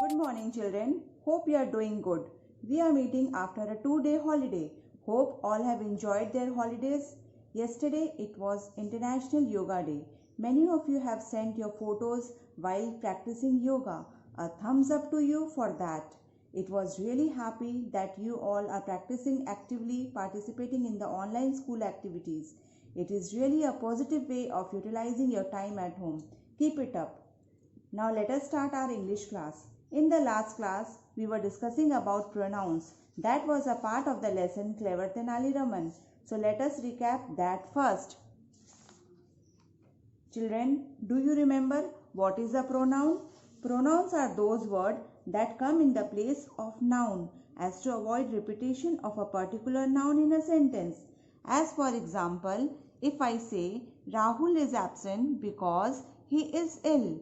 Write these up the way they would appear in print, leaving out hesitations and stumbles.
Good morning, children. Hope you are doing good. We are meeting after a 2-day holiday. Hope all have enjoyed their holidays. Yesterday it was International Yoga Day. Many of you have sent your photos while practicing yoga. A thumbs up to you for that. It was really happy that you all are practicing actively, participating in the online school activities. It is really a positive way of utilizing your time at home. Keep it up. Now let us start our English class. In the last class, we were discussing about pronouns. That was a part of the lesson Clever Tenali Raman. So let us recap that first. Children, do you remember what is a pronoun? Pronouns are those words that come in the place of noun as to avoid repetition of a particular noun in a sentence. As for example, if I say Rahul is absent because he is ill.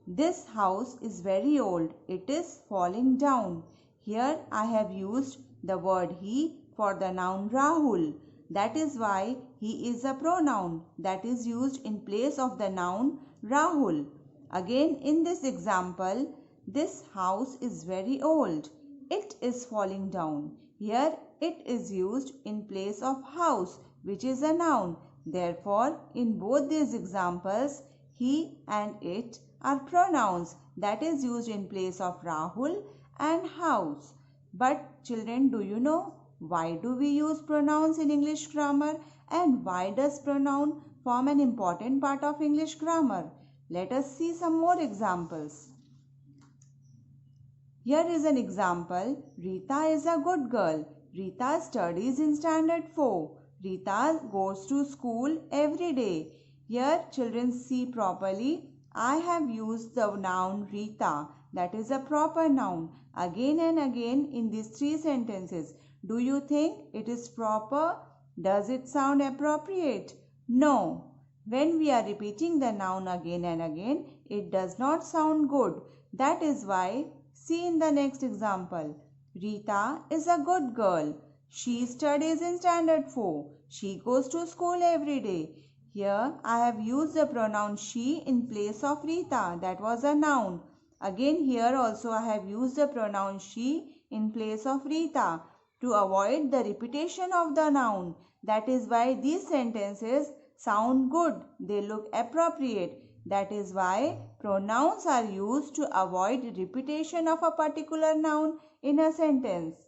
This house is very old. It is falling down. Here I have used the word he for the noun Rahul. That is why he is a pronoun that is used in place of the noun Rahul. Again in this example, this house is very old. It is falling down. Here it is used in place of house, which is a noun. Therefore, in both these examples, he and it are pronouns that is used in place of Rahul and house. But children, do you know why do we use pronouns in English grammar and why does pronoun form an important part of English grammar? Let us see some more examples. Here is an example. Rita is a good girl. Rita studies in standard 4. Rita goes to school every day. Here children see properly. I have used the noun Rita. That is a proper noun again and again in these 3 sentences. Do you think it is proper? Does it sound appropriate? No. When we are repeating the noun again and again, it does not sound good. That is why, see in the next example. Rita is a good girl. She studies in standard 4. She goes to school every day. Here I have used the pronoun she in place of Rita. That was a noun. Again here also I have used the pronoun she in place of Rita to avoid the repetition of the noun. That is why these sentences sound good. They look appropriate. That is why pronouns are used to avoid repetition of a particular noun in a sentence.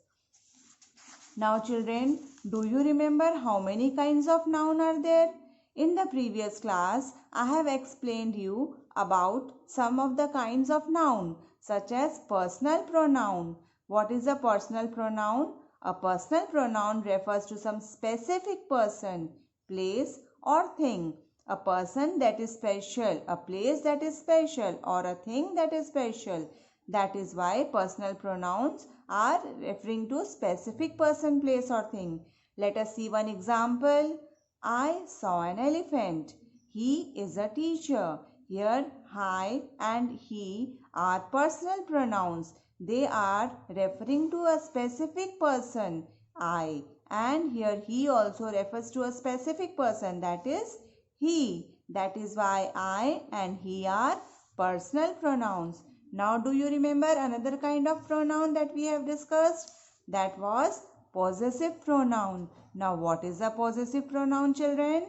Now children, do you remember how many kinds of noun are there? In the previous class, I have explained you about some of the kinds of noun such as personal pronoun. What is a personal pronoun? A personal pronoun refers to some specific person, place or thing. A person that is special, a place that is special or a thing that is special. That is why personal pronouns are referring to specific person, place or thing. Let us see one example. I saw an elephant. He is a teacher. Here I and he are personal pronouns. They are referring to a specific person, I, and here he also refers to a specific person, that is he. That is why I and he are personal pronouns. Now do you remember another kind of pronoun that we have discussed? That was possessive pronoun. Now what is a possessive pronoun, children?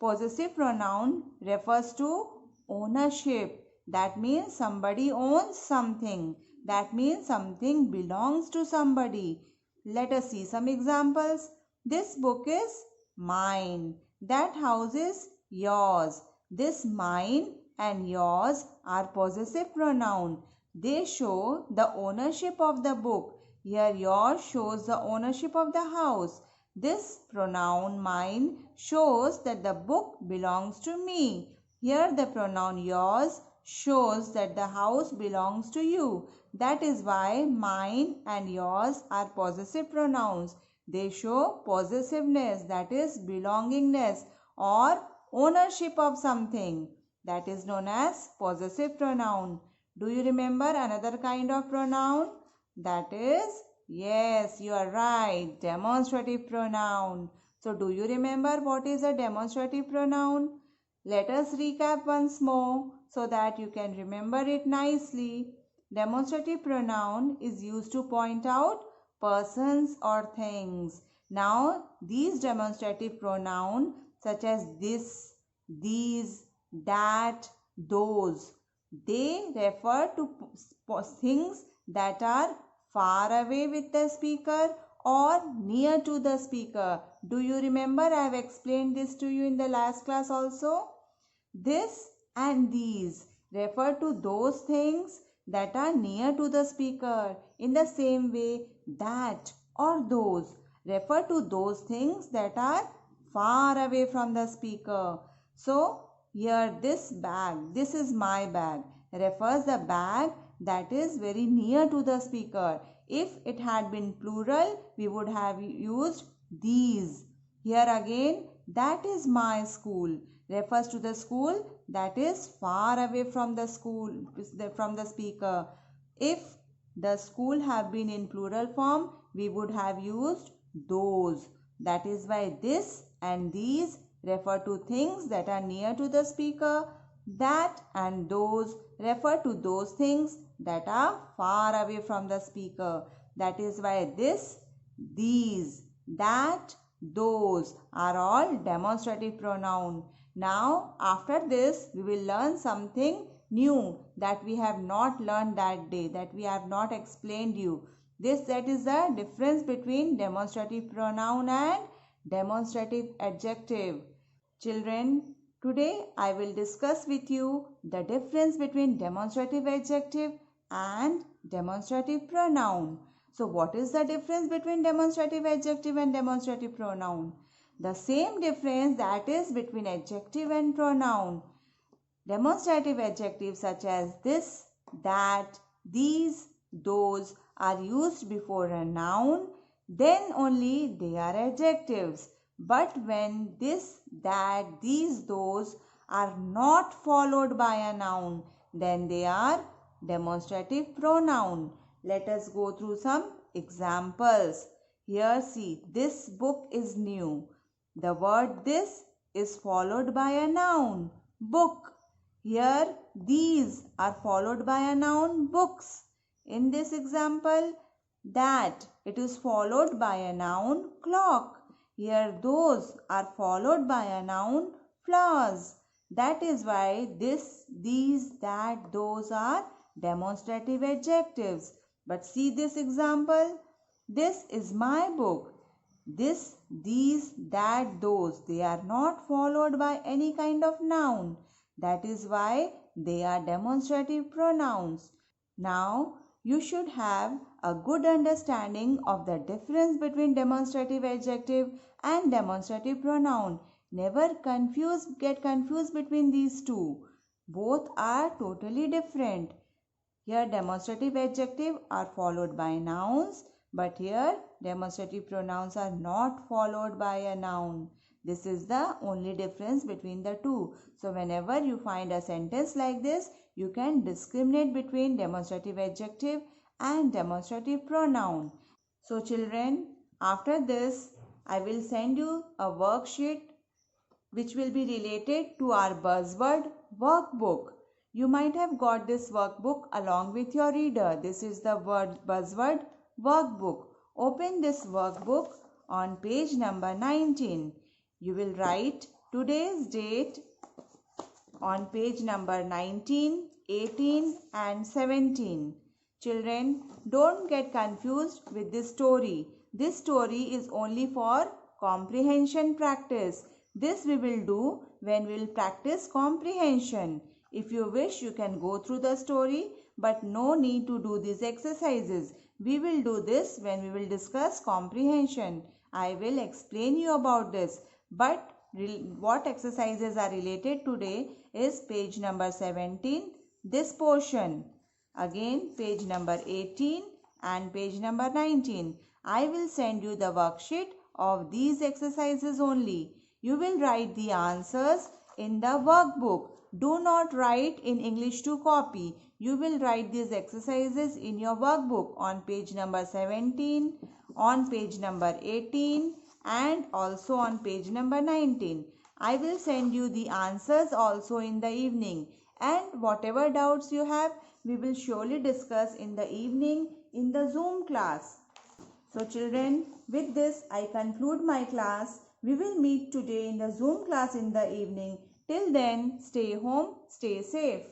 Possessive pronoun refers to ownership. That means somebody owns something. That means something belongs to somebody. Let us see some examples. This book is mine. That house is yours. This mine and yours are possessive pronoun. They show the ownership of the book. Here yours shows the ownership of the house. This pronoun mine shows that the book belongs to me. Here the pronoun yours shows that the house belongs to you. That is why mine and yours are possessive pronouns. They show possessiveness, that is belongingness or ownership of something. That is known as possessive pronoun. Do you remember another kind of pronoun? That is, yes, you are right, demonstrative pronoun. So do you remember what is a demonstrative pronoun? Let us recap once more so that you can remember it nicely. Demonstrative pronoun is used to point out persons or things. Now, these demonstrative pronoun such as this, these, that, those, they refer to things that are far away with the speaker or near to the speaker. Do you remember I have explained this to you in the last class also? This and these refer to those things that are near to the speaker. In the same way, that or those refer to those things that are far away from the speaker. So, here this bag, this is my bag, refers the bag that is very near to the speaker. If it had been plural, we would have used these. Here again, that is my school refers to the school that is far away from the speaker. If the school have been in plural form, we would have used those. That is why this and these refer to things that are near to the speaker. That and those refer to those things that are far away from the speaker. That is why this, these, that, those are all demonstrative pronoun. Now, after this, we will learn something new that we have not learned that day, that we have not explained you. That is the difference between demonstrative pronoun and demonstrative adjective. Children, today I will discuss with you the difference between demonstrative adjective and demonstrative pronoun. So, what is the difference between demonstrative adjective and demonstrative pronoun? The same difference that is between adjective and pronoun. Demonstrative adjectives such as this, that, these, those are used before a noun, then only they are adjectives. But when this, that, these, those are not followed by a noun, then they are demonstrative pronoun. Let us go through some examples. Here see, this book is new. The word this is followed by a noun, book. Here these are followed by a noun, books. In this example, that it is followed by a noun, clock. Here those are followed by a noun, flowers. That is why this, these, that, those are demonstrative adjectives. But see this example. This is my book. This, these, that, those, they are not followed by any kind of noun. That is why they are demonstrative pronouns. Now, you should have a good understanding of the difference between demonstrative adjective and demonstrative pronoun. Never get confused between these two. Both are totally different. Here demonstrative adjective are followed by nouns, but here demonstrative pronouns are not followed by a noun. This is the only difference between the two. So whenever you find a sentence like this, you can discriminate between demonstrative adjective and demonstrative pronoun. So children, after this, I will send you a worksheet which will be related to our buzzword workbook. You might have got this workbook along with your reader. This is the buzzword workbook. Open this workbook on page number 19. You will write today's date on page number 19, 18 and 17. Children, don't get confused with this story. This story is only for comprehension practice. This we will do when we will practice comprehension. If you wish, you can go through the story, but no need to do these exercises. We will do this when we will discuss comprehension. I will explain you about this. But what exercises are related today is page number 17, this portion. Again, page number 18 and page number 19. I will send you the worksheet of these exercises only. You will write the answers in the workbook. Do not write in English to copy. You will write these exercises in your workbook on page number 17, on page number 18 and also on page number 19. I will send you the answers also in the evening. and whatever doubts you have, we will surely discuss in the evening in the Zoom class. So children, with this I conclude my class. We will meet today in the Zoom class in the evening. Till then, stay home, stay safe.